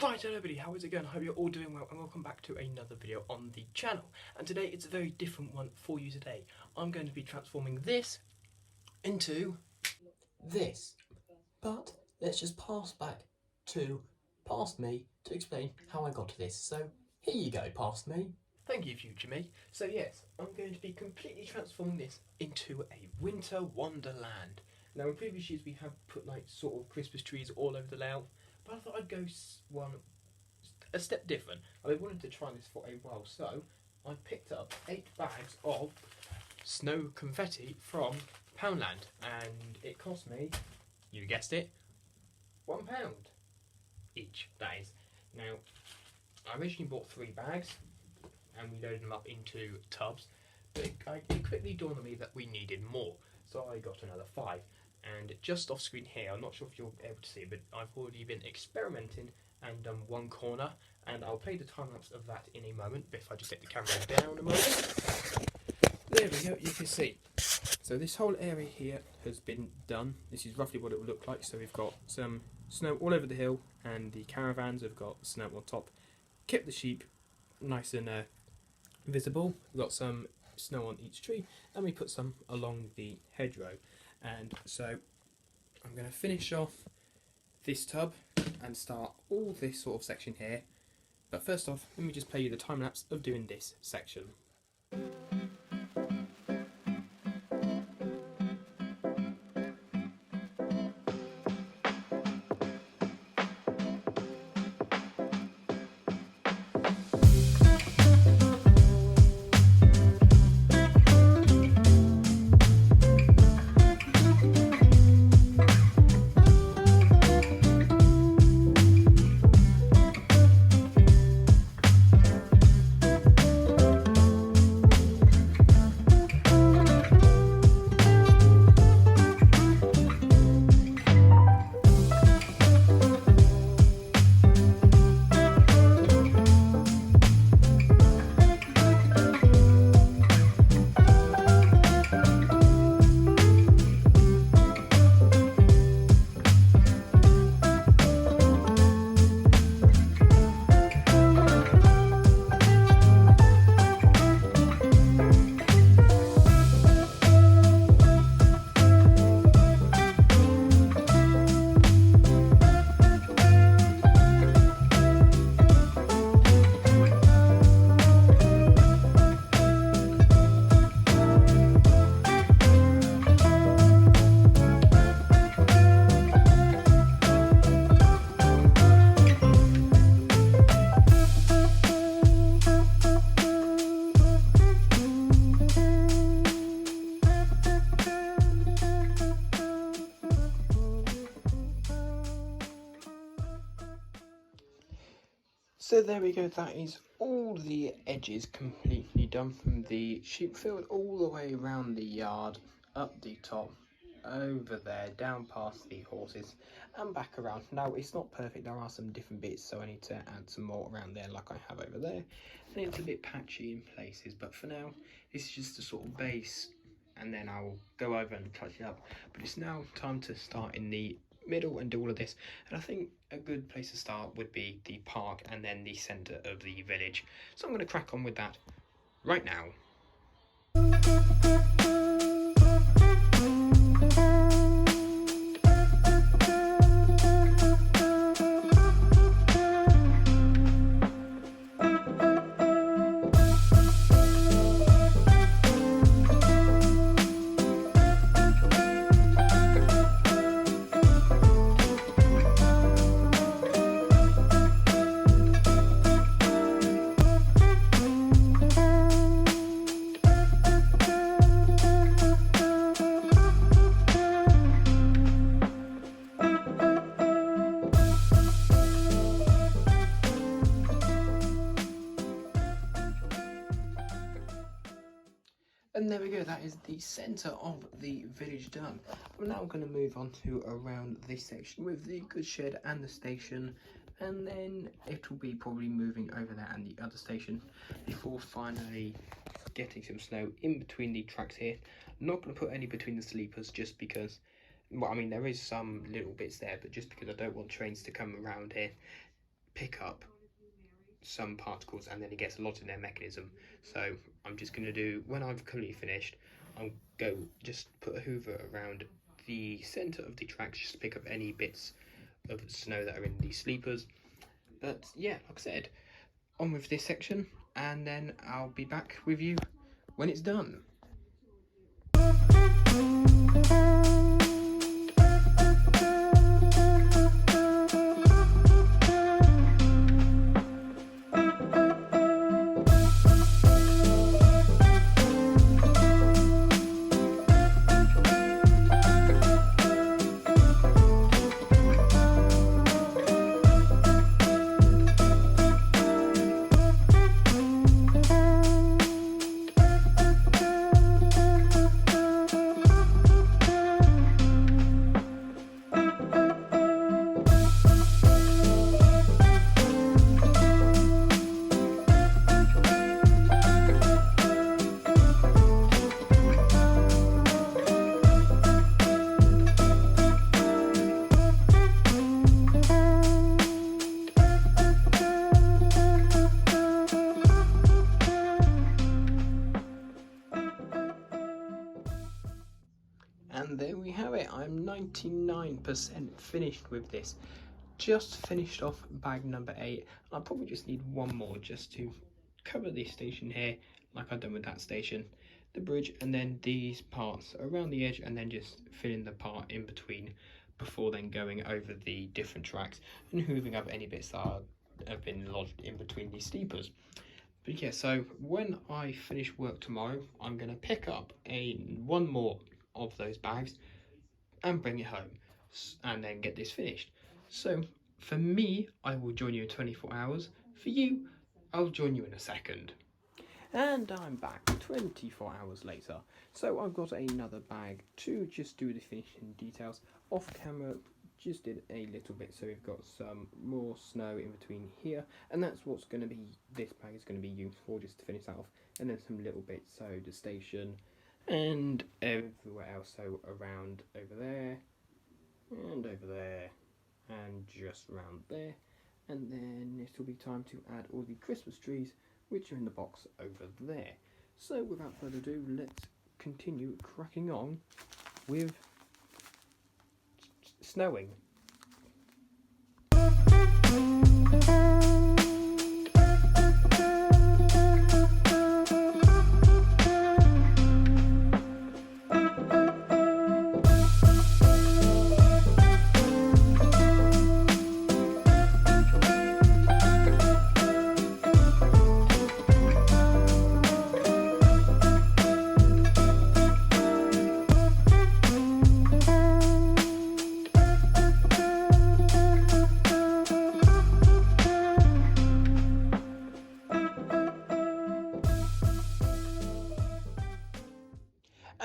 Right, hello everybody, how is it going? I hope you're all doing well and welcome back to another video on the channel. And today it's a very different one for you today. I'm going to be transforming this into this. But let's just pass back to past me to explain how I got to this. So here you go, past me. Thank you, future me. So yes, I'm going to be completely transforming this into a winter wonderland. Now in previous years we have put like sort of Christmas trees all over the layout, but I thought I'd go a step different. I've wanted to try this for a while, so I picked up 8 bags of snow confetti from Poundland, and it cost me, you guessed it, £1 each. That is. Now, I originally bought 3 bags, and we loaded them up into tubs, but it quickly dawned on me that we needed more, so I got another 5. And just off screen here, I'm not sure if you're able to see, but I've already been experimenting and done one corner, and I'll play the time lapse of that in a moment. But if I just take the camera down a moment, there we go, you can see. So this whole area here has been done. This is roughly what it will look like. So we've got some snow all over the hill, and the caravans have got snow on top. Kept the sheep nice and visible. We've got some snow on each tree, and we put some along the hedgerow. And so I'm going to finish off this tub and start all this sort of section here. But first off, let me just play you the time lapse of doing this section. So there we go, that is all the edges completely done, from the sheep field all the way around the yard, up the top, over there, down past the horses and back around. Now it's not perfect, there are some different bits, so I need to add some more around there like I have over there, and it's a bit patchy in places, but for now this is just a sort of base, and then I'll go over and touch it up. But it's now time to start in the middle and do all of this, and I think a good place to start would be the park and then the centre of the village. So I'm going to crack on with that right now. And there we go, that is the centre of the village done. I'm now going to move on to around this section with the goods shed and the station, and then it will be probably moving over there and the other station before finally getting some snow in between the tracks here. I'm not going to put any between the sleepers just because, well, I mean, there is some little bits there, but just because I don't want trains to come around here pick up some particles and then it gets lodged in their mechanism. So I'm just going to do, when I've completely finished, I'll go just put a hoover around the centre of the tracks, just to pick up any bits of snow that are in the sleepers. But yeah, like I said, on with this section, and then I'll be back with you when it's done. And there we have it. I'm 99% finished with this. Just finished off bag number 8. I probably just need one more just to cover this station here, like I've done with that station, the bridge, and then these parts around the edge, and then just fill in the part in between before then going over the different tracks and hoovering up any bits that have been lodged in between these sleepers. But yeah, so when I finish work tomorrow, I'm going to pick up one more of those bags and bring it home and then get this finished. So for me, I will join you in 24 hours. For you, I'll join you in a second. And I'm back 24 hours later. So I've got another bag to just do the finishing details. Off camera, just did a little bit, so we've got some more snow in between here, and that's what's going to be, this bag is going to be used for, just to finish that off. And then some little bits, so the station and everywhere else, so around over there and over there and just around there, and then it will be time to add all the Christmas trees which are in the box over there. So without further ado, let's continue cracking on with snowing.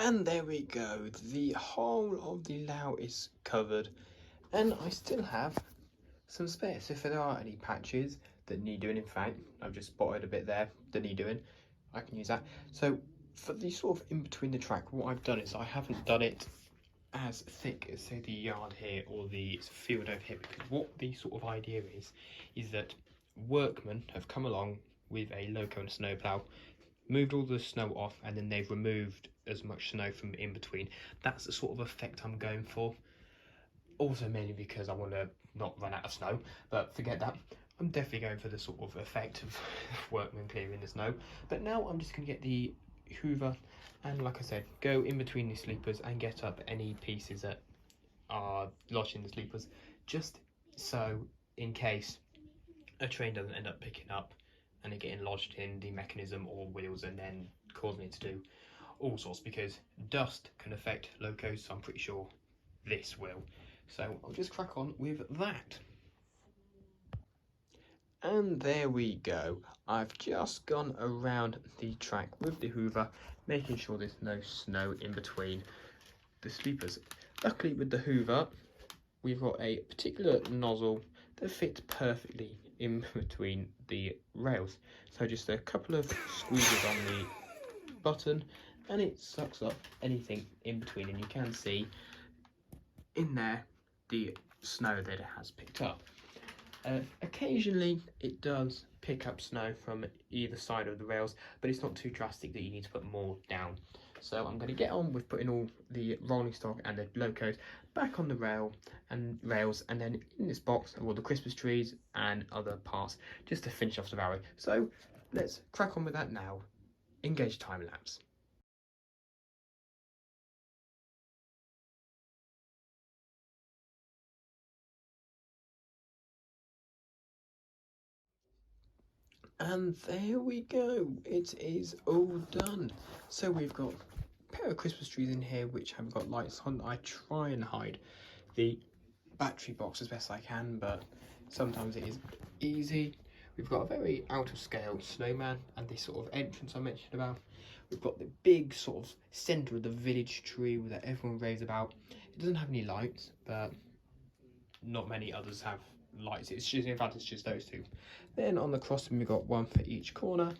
And there we go, the whole of the Lao is covered, and I still have some space. If there are any patches that need doing, in fact, I've just spotted a bit there that need doing, I can use that. So for the sort of in between the track, what I've done is I haven't done it as thick as, say, the yard here or the field over here, because what the sort of idea is that workmen have come along with a loco and a snowplow, moved all the snow off, and then they've removed as much snow from in between. That's the sort of effect I'm going for. Also mainly because I want to not run out of snow, but forget that. I'm definitely going for the sort of effect of workmen clearing the snow. But now I'm just going to get the hoover and, like I said, go in between the sleepers and get up any pieces that are lodged in the sleepers, just so in case a train doesn't end up picking up and it getting lodged in the mechanism or wheels and then causing it to do all sorts, because dust can affect locos, so I'm pretty sure this will. So I'll just crack on with that. And there we go. I've just gone around the track with the hoover, making sure there's no snow in between the sleepers. Luckily with the hoover, we've got a particular nozzle that fits perfectly in between the rails. So just a couple of squeezes on the button and it sucks up anything in between, and you can see in there the snow that it has picked up. Occasionally it does pick up snow from either side of the rails, but it's not too drastic that you need to put more down. So I'm going to get on with putting all the rolling stock and the locos back on the rails, and then in this box are all the Christmas trees and other parts just to finish off the barrow. So let's crack on with that now. Engage time lapse. And there we go, it is all done. So we've got a pair of Christmas trees in here which have got lights on. I try and hide the battery box as best I can, but sometimes it is easy. We've got a very out of scale snowman and this sort of entrance I mentioned about. We've got the big sort of centre of the village tree that everyone raves about. It doesn't have any lights, but not many others have lights. It's just, in fact, it's just those two. Then on the crossing we've got one for each corner,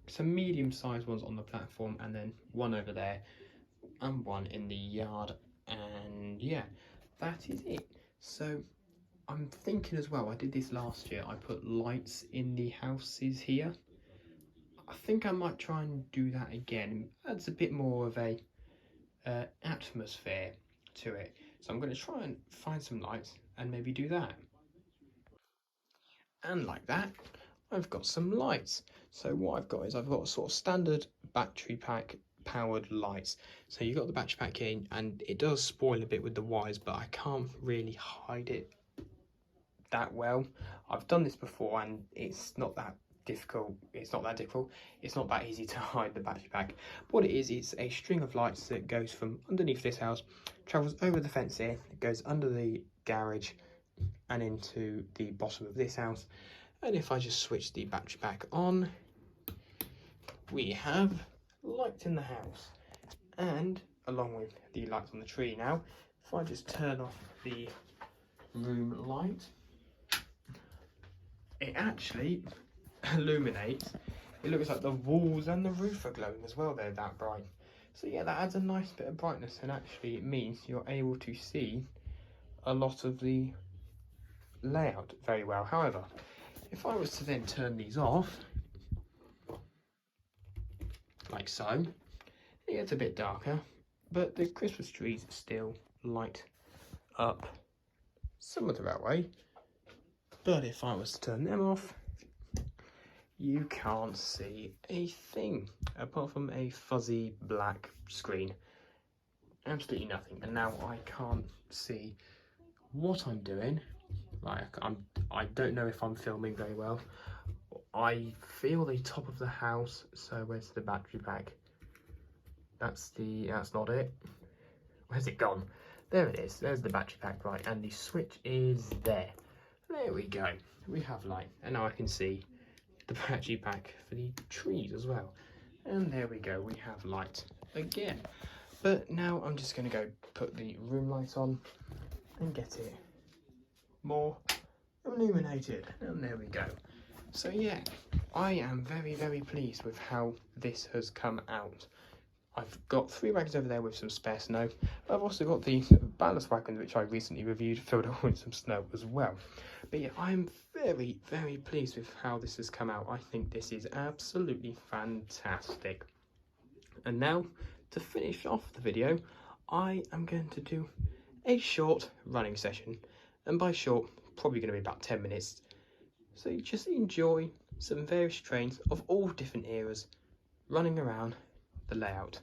some medium sized ones on the platform, and then one over there and one in the yard. And yeah, that is it. So I'm thinking as well, I did this last year, I put lights in the houses here. I think I might try and do that again. It adds a bit more of a atmosphere to it. So I'm going to try and find some lights and maybe do that. And like that, I've got some lights. So what I've got is I've got a sort of standard battery pack powered lights. So you've got the battery pack in, and it does spoil a bit with the wires, but I can't really hide it that well. I've done this before and it's not that difficult. It's not that easy to hide the battery pack. But what it is, it's a string of lights that goes from underneath this house, travels over the fence here, it goes under the garage and into the bottom of this house. And if I just switch the battery pack on, we have lights in the house, and along with the lights on the tree. Now if I just turn off the room light, it actually illuminates. It looks like the walls and the roof are glowing as well, they're that bright. So yeah, that adds a nice bit of brightness, and actually it means you're able to see a lot of the layout very well. However, if I was to then turn these off, like so, it gets a bit darker, but the Christmas trees still light up some of the way. But if I was to turn them off, you can't see a thing apart from a fuzzy black screen. Absolutely nothing. And now I can't see what I'm doing. Like I don't know if I'm filming very well. I feel the top of the house. So where's the battery pack? That's not it. Where's it gone? There it is. There's the battery pack, right? And the switch is there. There we go. We have light, and now I can see the battery pack for the trees as well. And there we go. We have light again. But now I'm just going to go put the room lights on and get it more illuminated. And there we go. So yeah, I am very, very pleased with how this has come out. I've got 3 wagons over there with some spare snow. I've also got the ballast wagons, which I recently reviewed, filled up with some snow as well. But yeah, I'm very, very pleased with how this has come out. I think this is absolutely fantastic. And now, to finish off the video, I am going to do a short running session. And by short, probably going to be about 10 minutes. So you just enjoy some various trains of all different eras running around the layout.